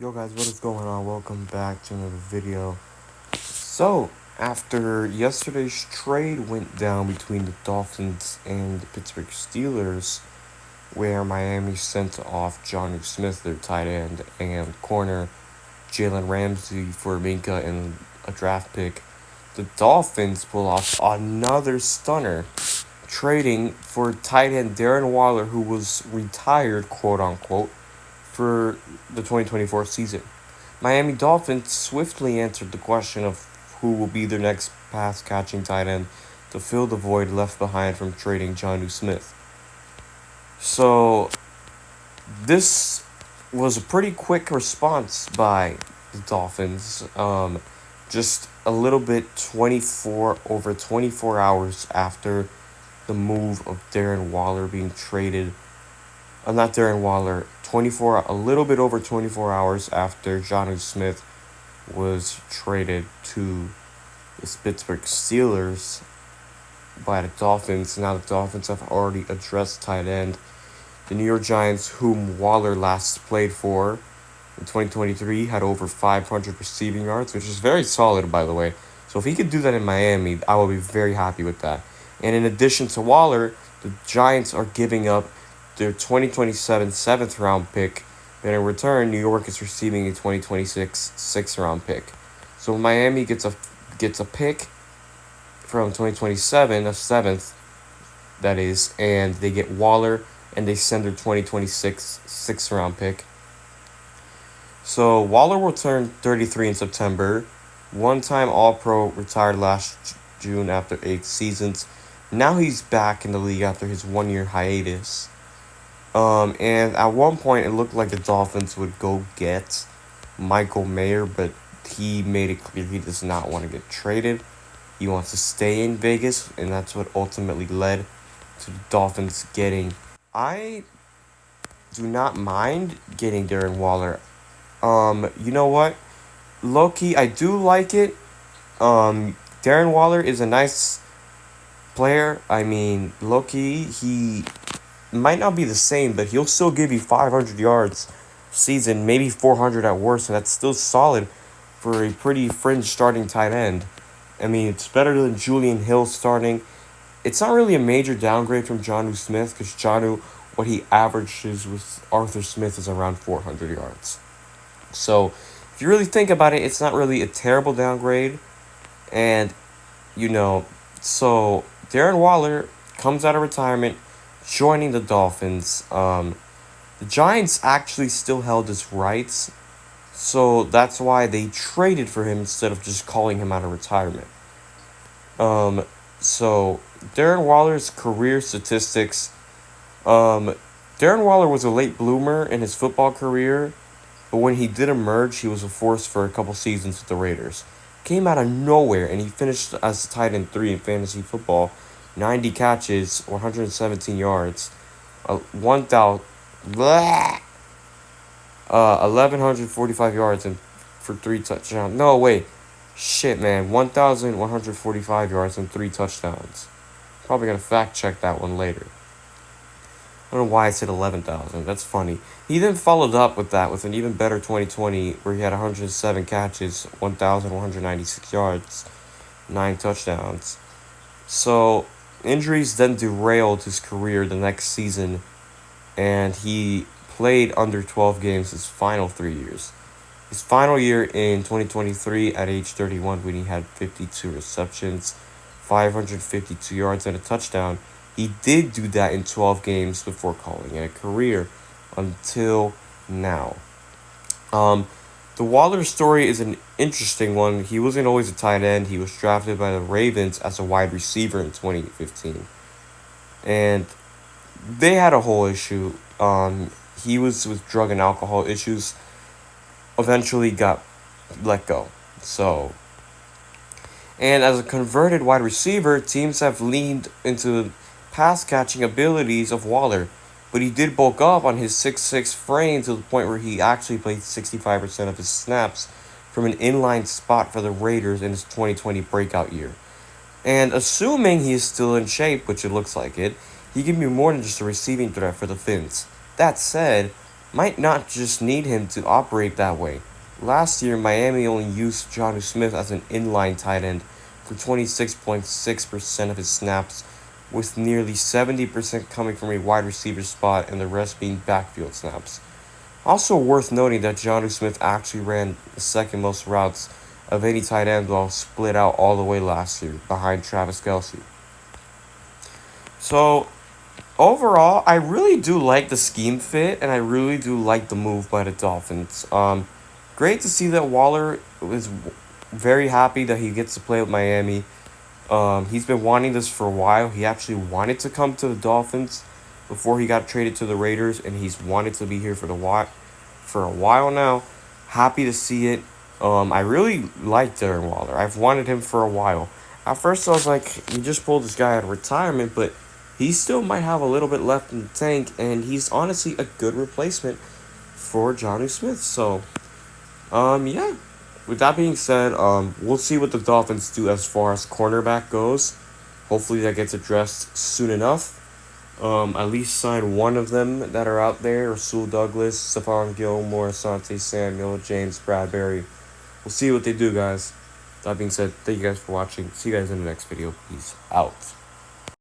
Yo guys, what is going on? Welcome back to another video. So, after yesterday's trade went down between the Dolphins and the Pittsburgh Steelers, where Miami sent off Jonnu Smith, their tight end, and corner Jalen Ramsey for Minka and a draft pick, the Dolphins pull off another stunner, trading for tight end Darren Waller, who was retired, quote unquote, for the 2024 season. Miami Dolphins swiftly answered the question of who will be their next pass catching tight end to fill the void left behind from trading Jonnu Smith. So, this was a pretty quick response by the Dolphins. Just a little bit over 24 hours after the move of Darren Waller being traded. Not Darren Waller, a little bit over 24 hours after Jonnu Smith was traded to the Pittsburgh Steelers by the Dolphins. Now the Dolphins have already addressed tight end. The New York Giants, whom Waller last played for in 2023, had over 500 receiving yards, which is very solid, by the way. So if he could do that in Miami, I will be very happy with that. And in addition to Waller, the Giants are giving up their 2027 7th round pick, and in return, New York is receiving a 2026 6th round pick. So Miami gets a pick from 2027, a 7th, that is, and they get Waller, and they send their 2026 6th round pick. So Waller will turn 33 in September. One-time All-Pro, retired last June after 8 seasons. Now he's back in the league after his 1-year hiatus. And at one point, it looked like the Dolphins would go get Michael Mayer, but he made it clear he does not want to get traded. He wants to stay in Vegas, and that's what ultimately led to the Dolphins getting. I do not mind getting Darren Waller. You know what? Low-key, I do like it. Darren Waller is a nice player. I mean, low-key, he might not be the same, but he'll still give you 500 yards season, maybe 400 at worst, and that's still solid for a pretty fringe starting tight end. I mean, it's better than Julian Hill starting. It's not really a major downgrade from Jonnu Smith, because Jonnu, what he averages with Arthur Smith is around 400 yards. So, if you really think about it, it's not really a terrible downgrade. And, so Darren Waller comes out of retirement, joining the Dolphins. The Giants actually still held his rights, so that's why they traded for him instead of just calling him out of retirement. So Darren Waller's career statistics. Darren Waller was a late bloomer in his football career, but when he did emerge, he was a force for a couple seasons with the Raiders. Came out of nowhere, and he finished as tight end 3 in fantasy football. 90 catches, 117 yards, 1,145 yards and for 3 touchdowns. No, wait. Shit, man. 1,145 yards and 3 touchdowns. Probably going to fact check that one later. I don't know why I said 11,000. That's funny. He then followed up with that with an even better 2020 where he had 107 catches, 1,196 yards, 9 touchdowns. So, injuries then derailed his career the next season, and he played under 12 games his final 3 years. His final year in 2023 at age 31 when he had 52 receptions, 552 yards and a touchdown. He did do that in 12 games before calling it a career until now. The Waller story is an interesting one. He wasn't always a tight end. He was drafted by the Ravens as a wide receiver in 2015. And they had a whole issue. He was with drug and alcohol issues. Eventually got let go. And as a converted wide receiver, teams have leaned into the pass-catching abilities of Waller. But he did bulk up on his 6'6" frame to the point where he actually played 65% of his snaps from an inline spot for the Raiders in his 2020 breakout year. And assuming he is still in shape, which it looks like it, he can be more than just a receiving threat for the Finns. That said, might not just need him to operate that way. Last year, Miami only used Jonnu Smith as an inline tight end for 26.6% of his snaps, with nearly 70% coming from a wide receiver spot and the rest being backfield snaps. Also worth noting that Jonnu Smith actually ran the second most routes of any tight end while split out all the way last year behind Travis Kelce. So overall, I really do like the scheme fit, and I really do like the move by the Dolphins. Great to see that Waller is very happy that he gets to play with Miami. He's been wanting this for a while. He actually wanted to come to the Dolphins before he got traded to the Raiders, and he's wanted to be here for a while now. Happy to see it. I really like Darren Waller. I've wanted him for a while. At first, I was like, you just pulled this guy out of retirement, but he still might have a little bit left in the tank, and he's honestly a good replacement for Jonnu Smith. So, yeah. With that being said, we'll see what the Dolphins do as far as cornerback goes. Hopefully that gets addressed soon enough. At least sign one of them that are out there: Rasul Douglas, Stephon Gilmore, Asante Samuel, James Bradbury. We'll see what they do, guys. That being said, thank you guys for watching. See you guys in the next video. Peace out.